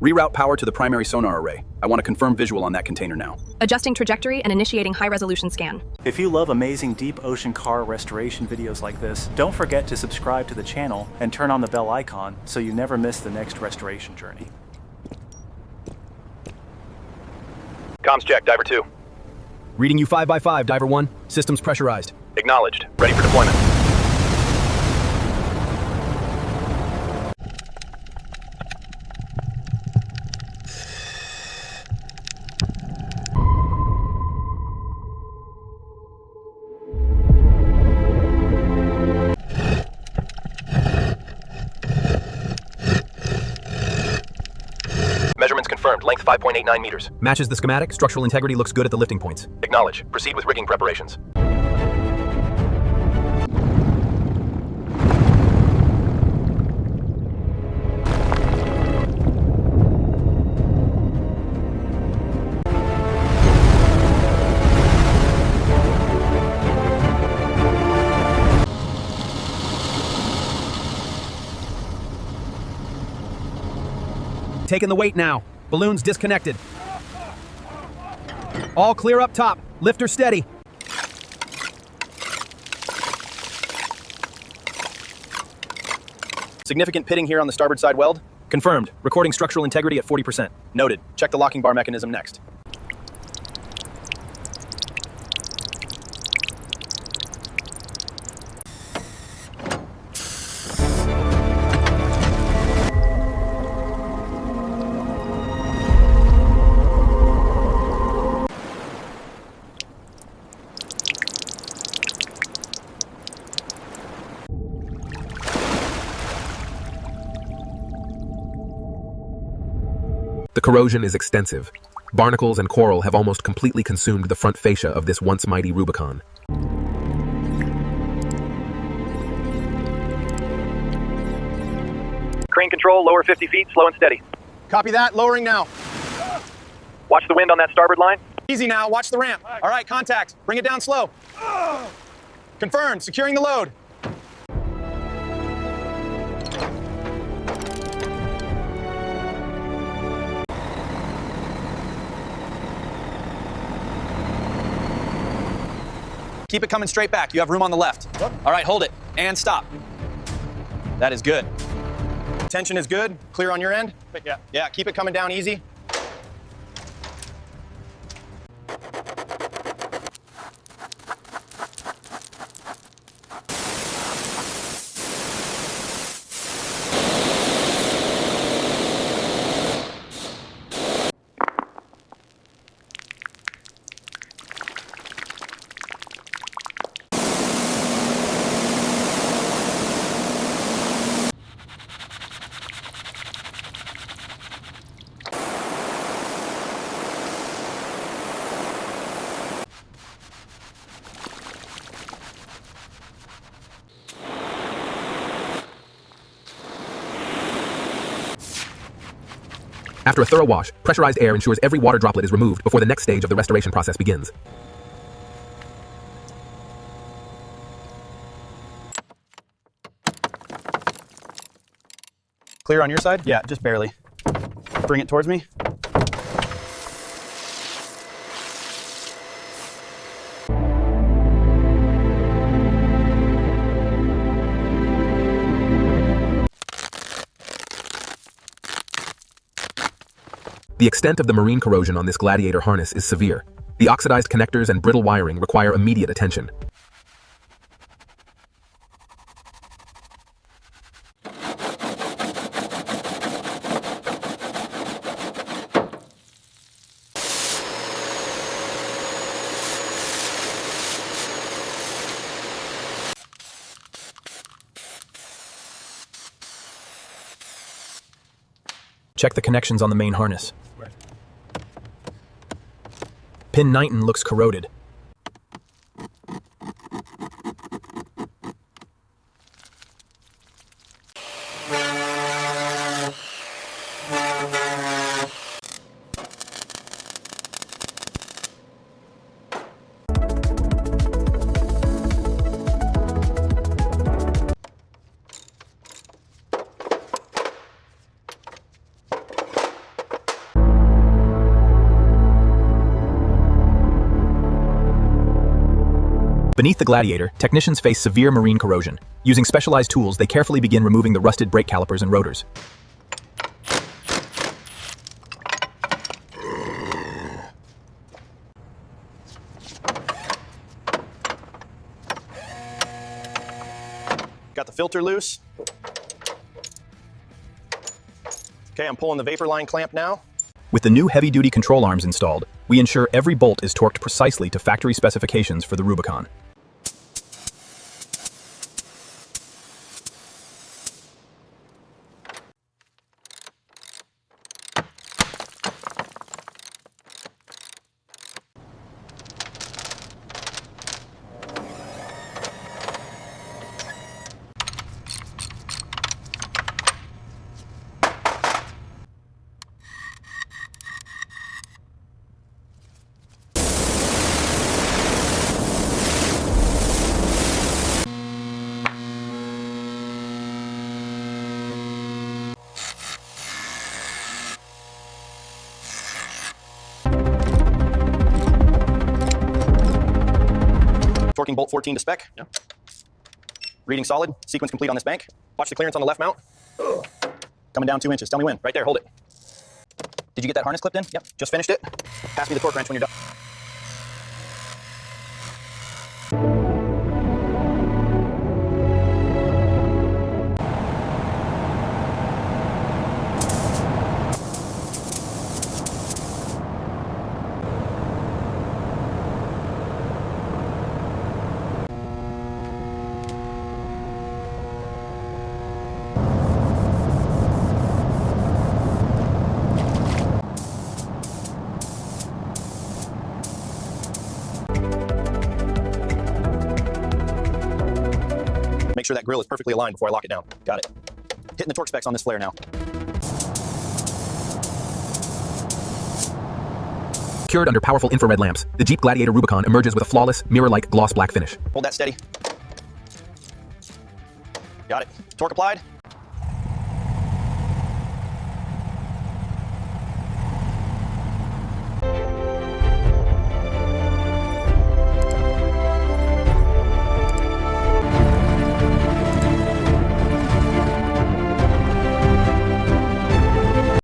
Reroute power to the primary sonar array. I want a confirmed visual on that container now. Adjusting trajectory and initiating high-resolution scan. If you love amazing deep ocean car restoration videos like this, don't forget to subscribe to the channel and turn on the bell icon so you never miss the next restoration journey. Comms check, Diver 2. Reading you 5x5, Diver 1. Systems pressurized. Acknowledged. Ready for deployment. Measurements confirmed. Length 5.89 meters. Matches the schematic. Structural integrity looks good at the lifting points. Acknowledge. Proceed with rigging preparations. Taking the weight now. Balloons disconnected. All clear up top. Lifter steady. Significant pitting here on the starboard side weld. Confirmed. Recording structural integrity at 40%. Noted. Check the locking bar mechanism next. The corrosion is extensive. Barnacles and coral have almost completely consumed the front fascia of this once mighty Rubicon. Crane control, lower 50 feet, slow and steady. Copy that, lowering now. Watch the wind on that starboard line. Easy now, watch the ramp. All right, contact, bring it down slow. Confirmed, securing the load. Keep it coming straight back. You have room on the left. All right, hold it and stop. That is good. Tension is good. Clear on your end? Yeah, keep it coming down easy. After a thorough wash, pressurized air ensures every water droplet is removed before the next stage of the restoration process begins. Clear on your side? Yeah, just barely. Bring it towards me. The extent of the marine corrosion on this Gladiator harness is severe. The oxidized connectors and brittle wiring require immediate attention. Check the connections on the main harness. Pin 19 looks corroded. Beneath the Gladiator, technicians face severe marine corrosion. Using specialized tools, they carefully begin removing the rusted brake calipers and rotors. Got the filter loose. Okay, I'm pulling the vapor line clamp now. With the new heavy-duty control arms installed, we ensure every bolt is torqued precisely to factory specifications for the Rubicon. Torquing bolt 14 to spec. Yeah. Reading solid. Sequence complete on this bank. Watch the clearance on the left mount. Coming down 2 inches. Tell me when. Right there. Hold it. Did you get that harness clipped in? Yep. Just finished it. Pass me the torque wrench when you're done. Make sure that grill is perfectly aligned before I lock it down. Got it. Hitting the torque specs on this flare now. Cured under powerful infrared lamps, the Jeep Gladiator Rubicon emerges with a flawless, mirror-like gloss black finish. Hold that steady. Got it. Torque applied.